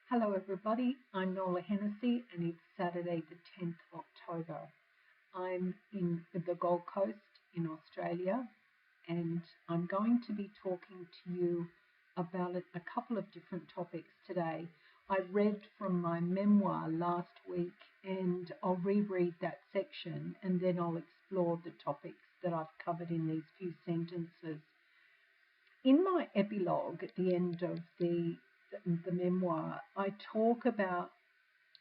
Hello everybody, I'm Nola and it's Saturday the 10th of October. I'm in the Gold Coast in Australia and I'm going to be talking to you about a couple of different topics today. I read from my memoir last week and I'll reread that section and then I'll explore the topics that I've covered in these few sentences. In my epilogue at the end of the memoir, I talk about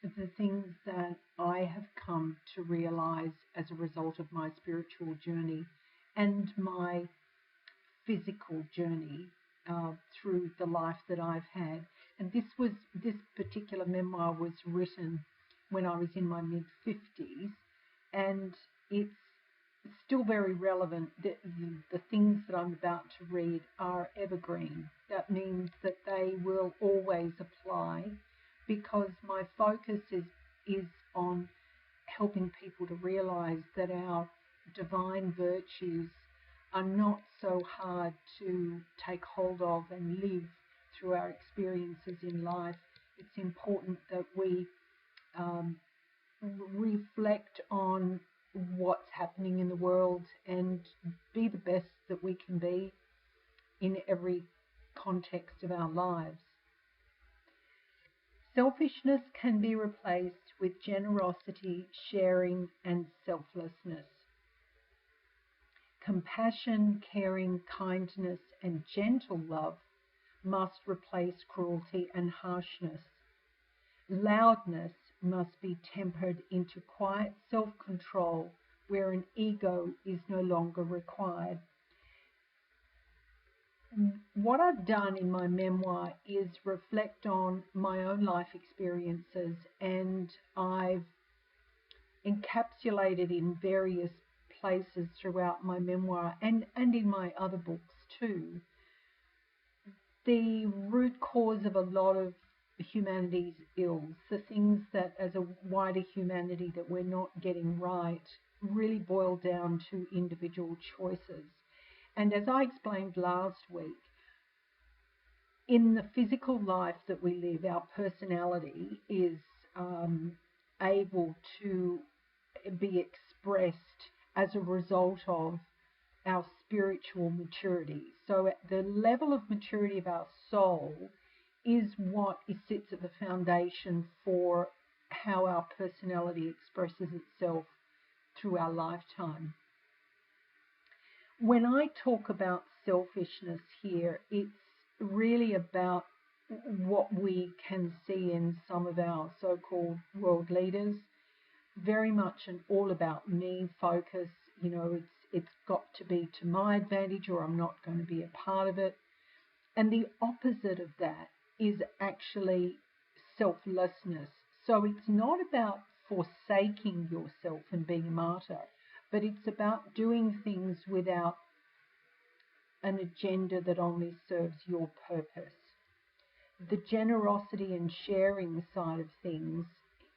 the things that I have come to realize as a result of my spiritual journey and my physical journey through the life that I've had. And this particular memoir was written when I was in my mid-50s, and it's still very relevant. The things that I'm about to read are evergreen. That means that they will always apply because my focus is on helping people to realize that our divine virtues are not so hard to take hold of and live through our experiences in life. It's important that we reflect on what's happening in the world and be the best that we can be in every context of our lives. Selfishness can be replaced with generosity, sharing, and selflessness. Compassion, caring, kindness, and gentle love must replace cruelty and harshness. Loudness must be tempered into quiet self-control where an ego is no longer required. What I've done in my memoir is reflect on my own life experiences, and I've encapsulated in various places throughout my memoir and in my other books too, the root cause of a lot of humanity's ills, the things that as a wider humanity that we're not getting right, really boil down to individual choices. And as I explained last week, in the physical life that we live, our personality is able to be expressed as a result of our spiritual maturity. So at the level of maturity of our soul is what sits at the foundation for how our personality expresses itself through our lifetime. When I talk about selfishness here, it's really about what we can see in some of our so-called world leaders. Very much an all about me focus. It's got to be to my advantage or I'm not going to be a part of it. And the opposite of that is actually selflessness. So it's not about forsaking yourself and being a martyr, but it's about doing things without an agenda that only serves your purpose. The generosity and sharing side of things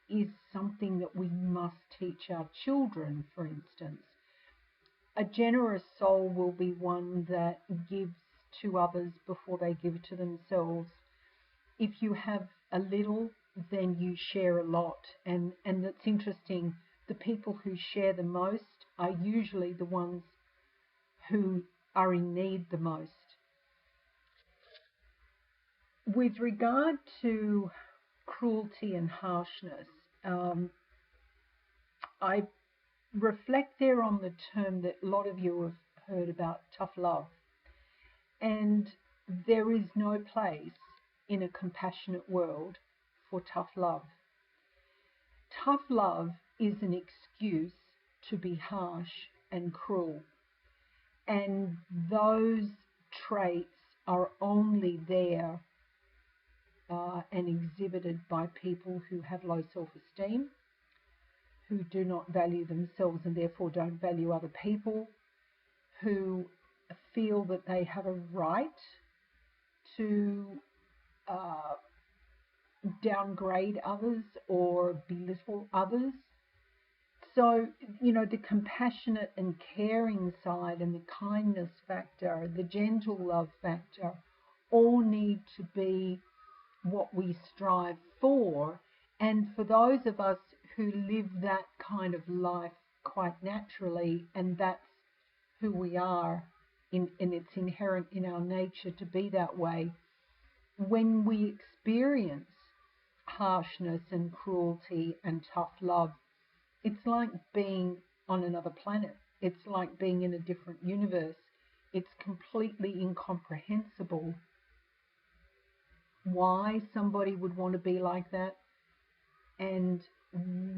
is something that we must teach our children, for instance. A generous soul will be one that gives to others before they give to themselves. If you have a little, then you share a lot. And it's interesting, the people who share the most are usually the ones who are in need the most. With regard to cruelty and harshness, I reflect there on the term that a lot of you have heard about, tough love. And there is no place in a compassionate world for tough love. Tough love is an excuse to be harsh and cruel. And those traits are only there and exhibited by people who have low self-esteem, who do not value themselves and therefore don't value other people, who feel that they have a right to downgrade others or belittle others. So, the compassionate and caring side and the kindness factor, the gentle love factor, all need to be what we strive for. And for those of us who live that kind of life quite naturally, and that's who we are, and it's inherent in our nature to be that way, when we experience harshness and cruelty and tough love, it's like being on another planet. It's like being in a different universe. It's completely incomprehensible why somebody would want to be like that. And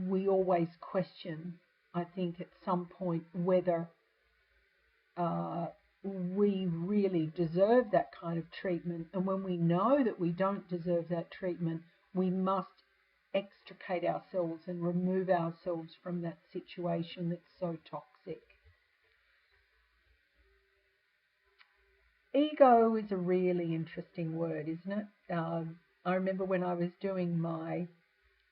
we always question, I think, at some point, whether we really deserve that kind of treatment. And when we know that we don't deserve that treatment, we must extricate ourselves and remove ourselves from that situation that's so toxic. Ego is a really interesting word, isn't it? I remember when I was doing my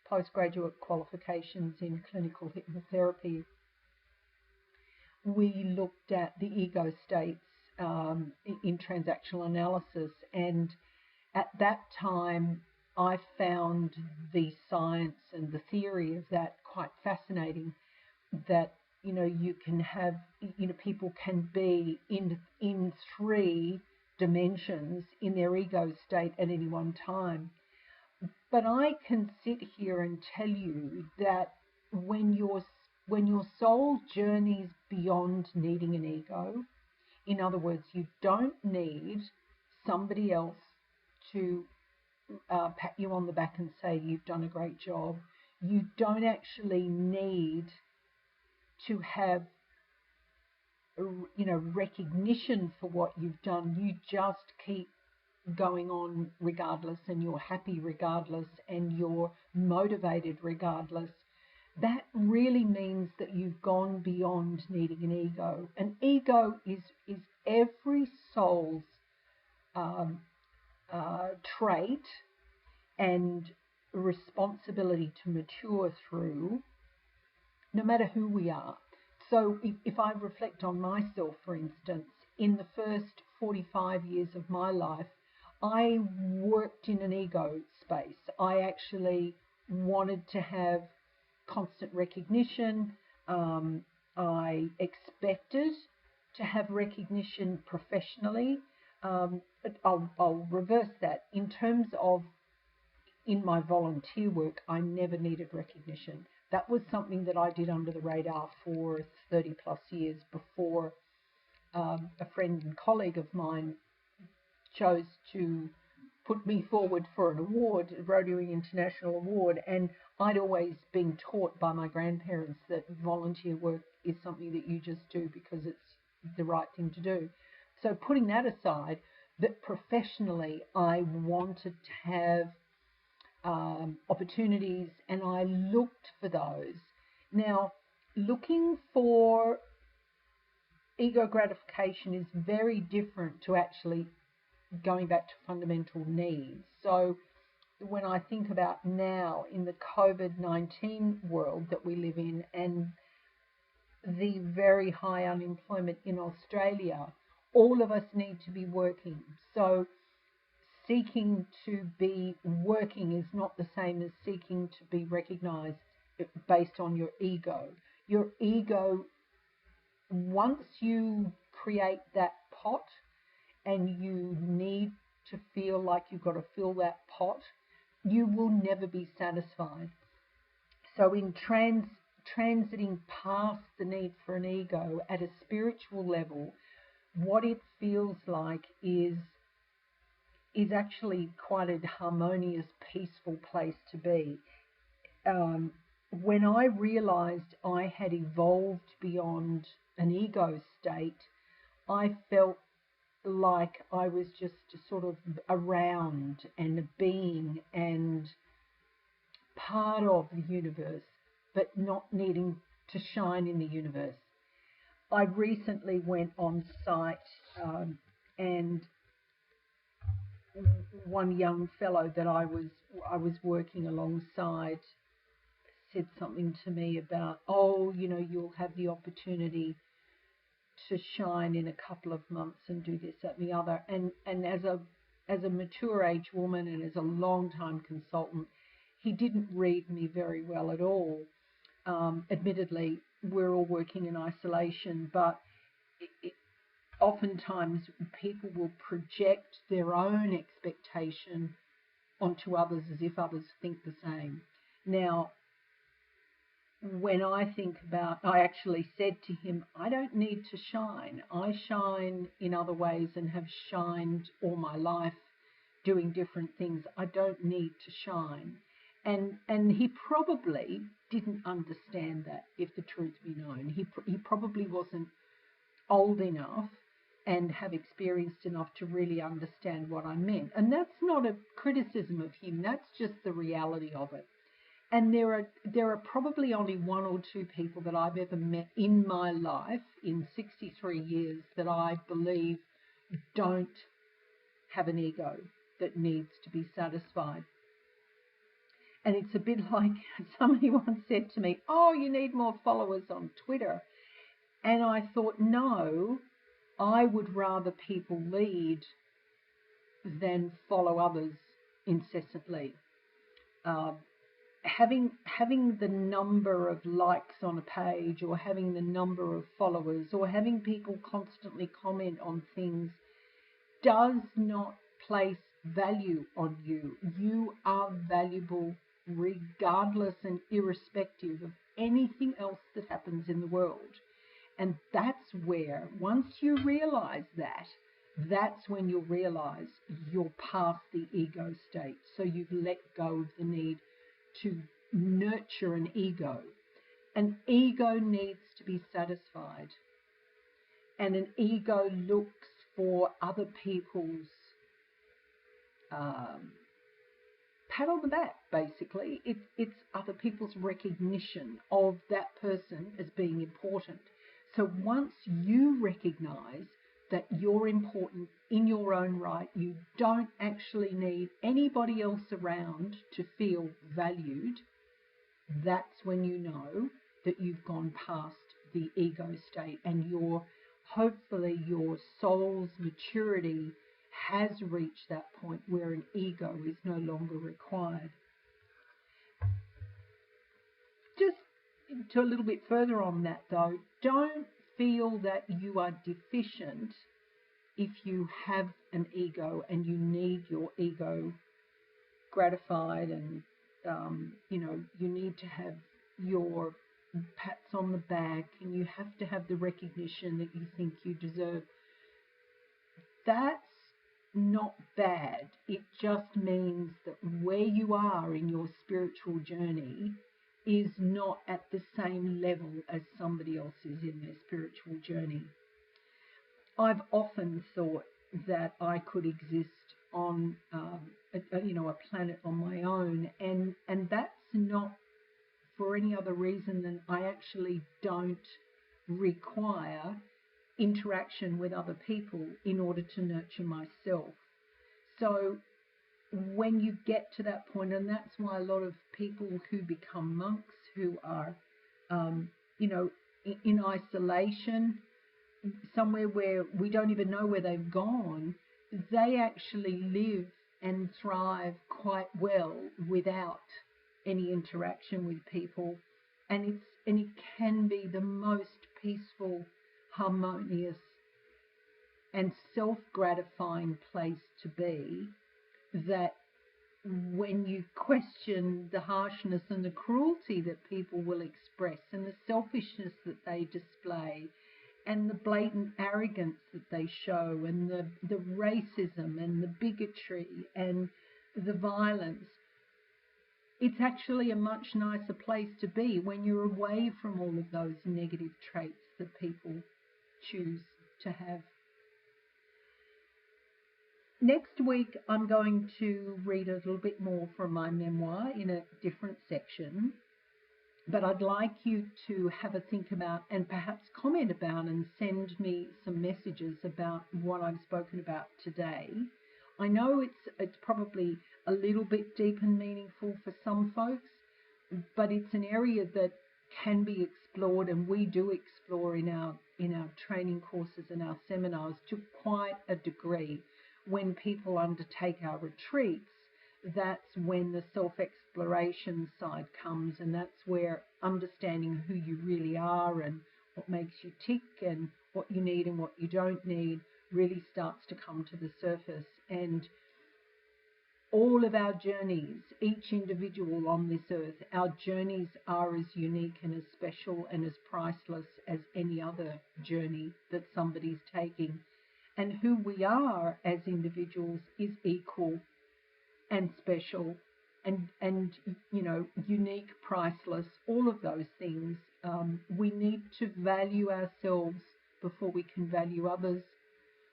postgraduate qualifications in clinical hypnotherapy, we looked at the ego states in transactional analysis, and at that time I found the science and the theory of that quite fascinating, that you can have, people can be in three dimensions in their ego state at any one time. But I can sit here and tell you that when your soul journeys beyond needing an ego, in other words, you don't need somebody else to pat you on the back and say you've done a great job. You don't actually need to have recognition for what you've done. You just keep going on regardless, and you're happy regardless, and you're motivated regardless. That really means that you've gone beyond needing an ego. An ego is every soul's trait and responsibility to mature through, no matter who we are. So if I reflect on myself, for instance, in the first 45 years of my life, I worked in an ego space. I actually wanted to have constant recognition. I expected to have recognition professionally. But I'll reverse that. In terms of in my volunteer work, I never needed recognition. That was something that I did under the radar for 30 plus years before a friend and colleague of mine chose to put me forward for an award, a Rotary International Award. And I'd always been taught by my grandparents that volunteer work is something that you just do because it's the right thing to do. So putting that aside, that professionally I wanted to have opportunities, and I looked for those. Now, looking for ego gratification is very different to actually going back to fundamental needs. So when I think about now in the COVID-19 world that we live in, and the very high unemployment in Australia, all of us need to be working. So seeking to be working is not the same as seeking to be recognized based on your ego. Your ego, once you create that pot and you need to feel like you've got to fill that pot, you will never be satisfied. So in transiting past the need for an ego at a spiritual level, what it feels like is actually quite a harmonious, peaceful place to be. When I realized I had evolved beyond an ego state, I felt like I was just sort of around and a being and part of the universe, but not needing to shine in the universe. I recently went on site and one young fellow that I was working alongside said something to me about, you'll have the opportunity to shine in a couple of months and do this, that, and the other. And as a as a mature age woman and as a long-time consultant, he didn't read me very well at all. Admittedly, we're all working in isolation, but oftentimes people will project their own expectation onto others as if others think the same. Now, when I think about, I actually said to him, I don't need to shine. I shine in other ways and have shined all my life doing different things. I don't need to shine. And he probably didn't understand that, if the truth be known. He probably wasn't old enough and have experienced enough to really understand what I meant. And that's not a criticism of him. That's just the reality of it. And there are probably only one or two people that I've ever met in my life in 63 years that I believe don't have an ego that needs to be satisfied. And it's a bit like somebody once said to me, oh, you need more followers on Twitter. And I thought, no, I would rather people lead than follow others incessantly. Having the number of likes on a page, or having the number of followers, or having people constantly comment on things does not place value on you. You are valuable regardless and irrespective of anything else that happens in the world. And that's where, once you realize that, that's when you'll realize you're past the ego state. So you've let go of the need to nurture an ego. An ego needs to be satisfied. And an ego looks for other people's pat on the back, basically. It's other people's recognition of that person as being important. So once you recognize that you're important in your own right, you don't actually need anybody else around to feel valued, that's when you know that you've gone past the ego state, and hopefully your soul's maturity has reached that point where an ego is no longer required. Just to a little bit further on that though, don't feel that you are deficient if you have an ego and you need your ego gratified, and you need to have your pats on the back, and you have to have the recognition that you think you deserve. That's not bad. It just means that where you are in your spiritual journey is not at the same level as somebody else is in their spiritual journey. I've often thought that I could exist on a planet on my own, and that's not for any other reason than I actually don't require interaction with other people in order to nurture myself. So when you get to that point, and that's why a lot of people who become monks, who are in isolation, somewhere where we don't even know where they've gone, they actually live and thrive quite well without any interaction with people, and it can be the most peaceful, harmonious and self-gratifying place to be, that when you question the harshness and the cruelty that people will express, and the selfishness that they display, and the blatant arrogance that they show, and the racism and the bigotry and the violence, it's actually a much nicer place to be when you're away from all of those negative traits that people choose to have. Next week, I'm going to read a little bit more from my memoir in a different section, but I'd like you to have a think about, and perhaps comment about, and send me some messages about what I've spoken about today. I know it's probably a little bit deep and meaningful for some folks, but it's an area that can be explored, and we do explore in our training courses and our seminars to quite a degree. when people undertake our retreats, that's when the self-exploration side comes, and that's where understanding who you really are and what makes you tick and what you need and what you don't need really starts to come to the surface. And all of our journeys, each individual on this earth, our journeys are as unique and as special and as priceless as any other journey that somebody's taking. And who we are as individuals is equal and special and unique, priceless, all of those things. We need to value ourselves before we can value others.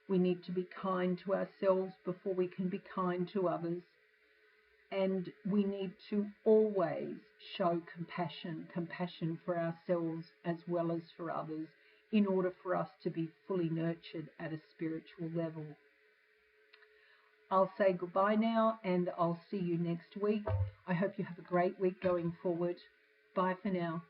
We need to be kind to ourselves before we can be kind to others. And we need to always show compassion for ourselves as well as for others, in order for us to be fully nurtured at a spiritual level. I'll say goodbye now, and I'll see you next week. I hope you have a great week going forward. Bye for now.